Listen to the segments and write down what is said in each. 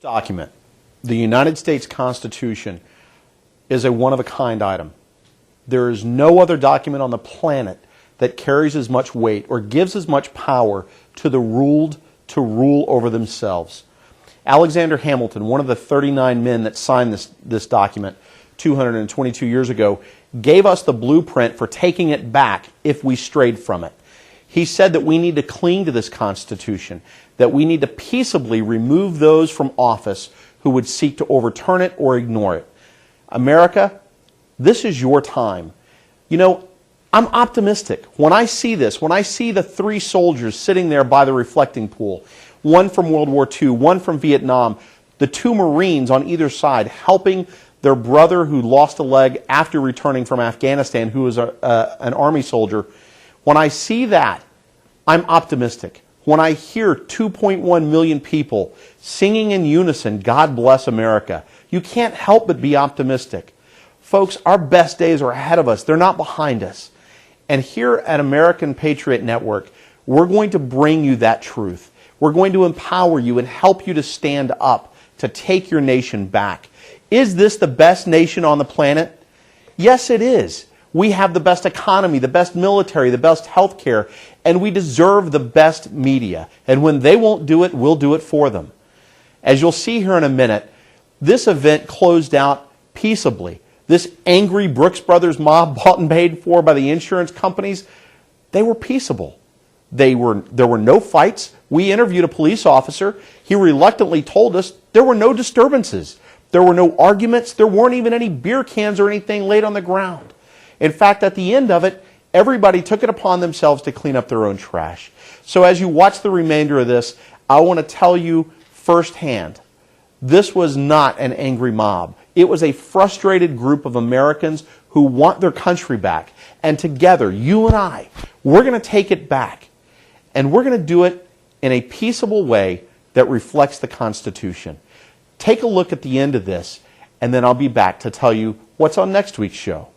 Document, the United States Constitution, is a one-of-a-kind item. There is no other document on the planet that carries as much weight or gives as much power to the ruled to rule over themselves. Alexander Hamilton, one of the 39 men that signed this document 222 years ago, gave us the blueprint for taking it back if we strayed from it. He said that we need to cling to this Constitution, that we need to peaceably remove those from office who would seek to overturn it or ignore it. America, this is your time. You know, I'm optimistic. When I see this, when I see the three soldiers sitting there by the reflecting pool, one from World War II, one from Vietnam, the two Marines on either side helping their brother who lost a leg after returning from Afghanistan, who was an Army soldier, when I see that, I'm optimistic. When I hear 2.1 million people singing in unison, God bless America, you can't help but be optimistic. Folks, our best days are ahead of us. They're not behind us. And here at American Patriot Network, we're going to bring you that truth. We're going to empower you and help you to stand up, to take your nation back. Is this the best nation on the planet? Yes, it is. We have the best economy, the best military, the best health care, and we deserve the best media. And when they won't do it, we'll do it for them. As you'll see here in a minute, this event closed out peaceably. This angry Brooks Brothers mob bought and paid for by the insurance companies, they were peaceable. There were no fights. We interviewed a police officer. He reluctantly told us there were no disturbances. There were no arguments. There weren't even any beer cans or anything laid on the ground. In fact, at the end of it, everybody took it upon themselves to clean up their own trash. So as you watch the remainder of this, I want to tell you firsthand, this was not an angry mob. It was a frustrated group of Americans who want their country back. And together, you and I, we're going to take it back. And we're going to do it in a peaceable way that reflects the Constitution. Take a look at the end of this, and then I'll be back to tell you what's on next week's show.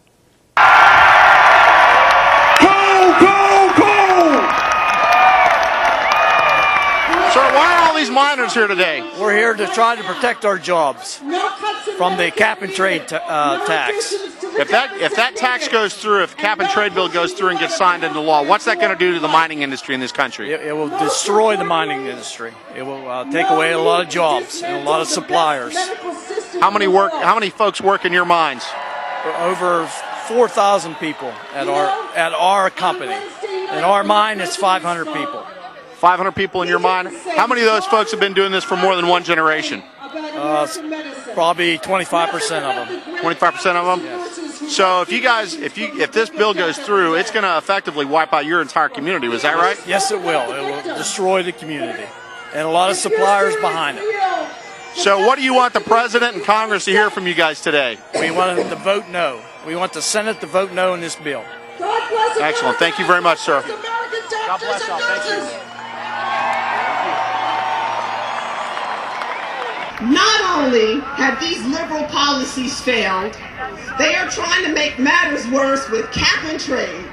Miners here today. We're here to try to protect our jobs from the cap and trade tax. If that tax goes through, if cap and trade bill goes through and gets signed into law, what's that going to do to the mining industry in this country? It will destroy the mining industry. It will take away a lot of jobs and a lot of suppliers. How many folks work in your mines? Over 4,000 people at our company. In our mine, it's 500 people. 500 people in your mine? How many of those folks have been doing this for more than one generation? Probably 25% of them. 25% of them? Yes. So if this bill goes through, it's going to effectively wipe out your entire community. Was that right? Yes, it will. It will destroy the community. And a lot of suppliers behind it. So what do you want the President and Congress to hear from you guys today? We want them to vote no. We want the Senate to vote no in this bill. Excellent. Thank you very much, sir. God bless y'all. Thank you. Not only have these liberal policies failed, they are trying to make matters worse with cap and trade.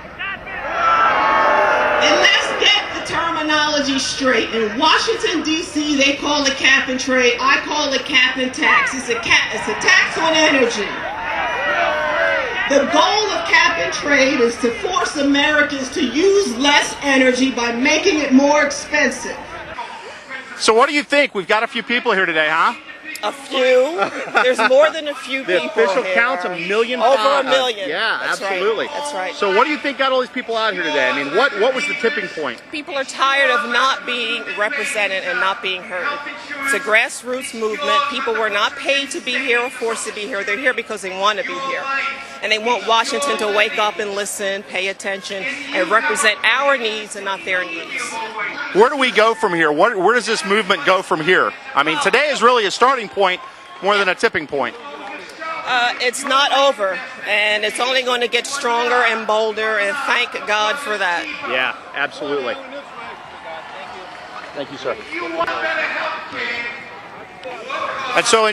And let's get the terminology straight. In Washington, D.C., they call it cap and trade. I call it cap and tax. It's a tax on energy. The goal of cap and trade is to force Americans to use less energy by making it more expensive. So what do you think? We've got a few people here today, huh? A few. There's more than a few people. The official here. count's 1 million. Over 1 million. Yeah, That's absolutely. Right. That's right. So what do you think got all these people out here today? I mean, what was the tipping point? People are tired of not being represented and not being heard. It's a grassroots movement. People were not paid to be here or forced to be here. They're here because they want to be here. And they want Washington to wake up and listen, pay attention, and represent our needs and not their needs. Where do we go from here? Where does this movement go from here? I mean, today is really a starting point more than a tipping point. It's not over, and it's only going to get stronger and bolder, and thank God for that. Yeah, absolutely. Thank you, sir. And so,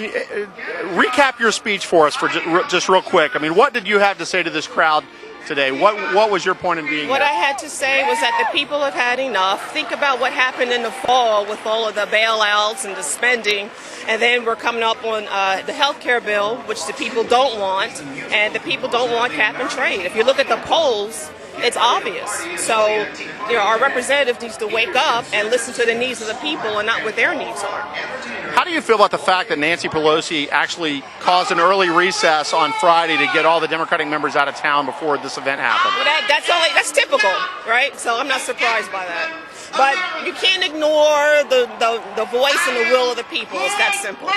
recap your speech for us for just real quick. I mean, what did you have to say to this crowd today. What was your point in being What here? I had to say was that the people have had enough. Think about what happened in the fall with all of the bailouts and the spending, and then we're coming up on the health care bill, which the people don't want, and the people don't want cap and trade. If you look at the polls, it's obvious. So, our representative needs to wake up and listen to the needs of the people and not what their needs are. How do you feel about the fact that Nancy Pelosi actually caused an early recess on Friday to get all the Democratic members out of town before this event happened? Well, that's typical, right? So I'm not surprised by that. But you can't ignore the voice and the will of the people. It's that simple.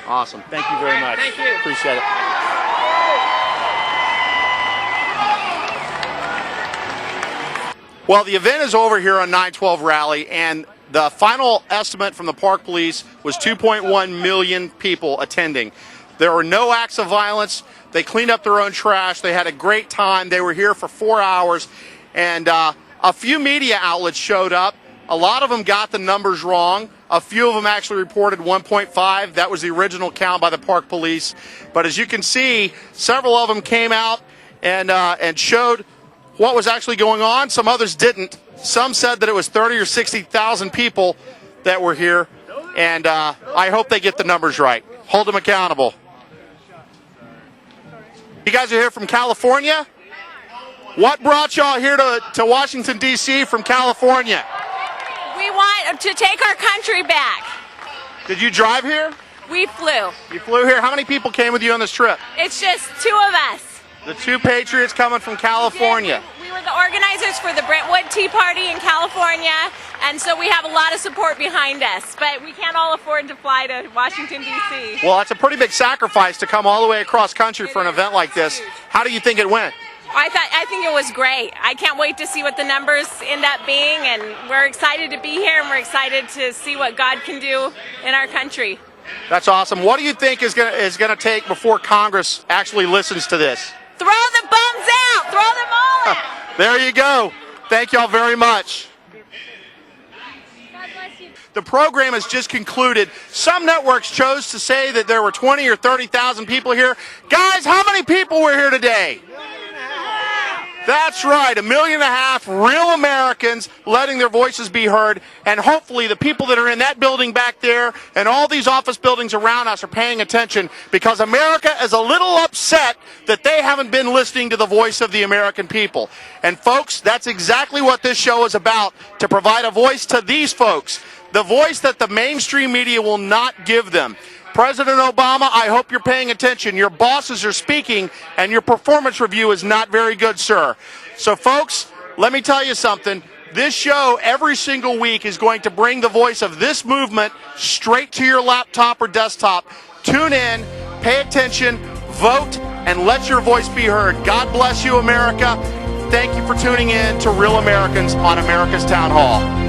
Awesome. Thank you very much. Thank you. Appreciate it. Well, the event is over here on 9/12 Rally, and the final estimate from the Park Police was 2.1 million people attending. There were no acts of violence. They cleaned up their own trash. They had a great time. They were here for 4 hours, and a few media outlets showed up. A lot of them got the numbers wrong. A few of them actually reported 1.5. That was the original count by the Park Police. But as you can see, several of them came out and showed what was actually going on. Some others didn't. Some said that it was 30 or 60,000 people that were here, and I hope they get the numbers right. Hold them accountable. You guys are here from California? What brought y'all here to Washington, D.C. from California? We want to take our country back. Did you drive here? We flew. You flew here. How many people came with you on this trip? It's just two of us. The two patriots coming from California. We were the organizers for the Brentwood Tea Party in California, and so we have a lot of support behind us, but we can't all afford to fly to Washington, D.C. Well, it's a pretty big sacrifice to come all the way across country for an event like this. How do you think it went? I think it was great. I can't wait to see what the numbers end up being, and we're excited to be here, and we're excited to see what God can do in our country. That's awesome. What do you think is gonna take before Congress actually listens to this? Throw the bums out! Throw them all out! There you go. Thank y'all very much. God bless you. The program has just concluded. Some networks chose to say that there were 20 or 30,000 people here. Guys, how many people were here today? That's right, 1.5 million real Americans letting their voices be heard, and hopefully the people that are in that building back there and all these office buildings around us are paying attention, because America is a little upset that they haven't been listening to the voice of the American people. And folks, that's exactly what this show is about, to provide a voice to these folks, the voice that the mainstream media will not give them. President Obama, I hope you're paying attention. Your bosses are speaking, and your performance review is not very good, sir. So, folks, let me tell you something. This show every single week is going to bring the voice of this movement straight to your laptop or desktop. Tune in, pay attention, vote, and let your voice be heard. God bless you, America. Thank you for tuning in to Real Americans on America's Town Hall.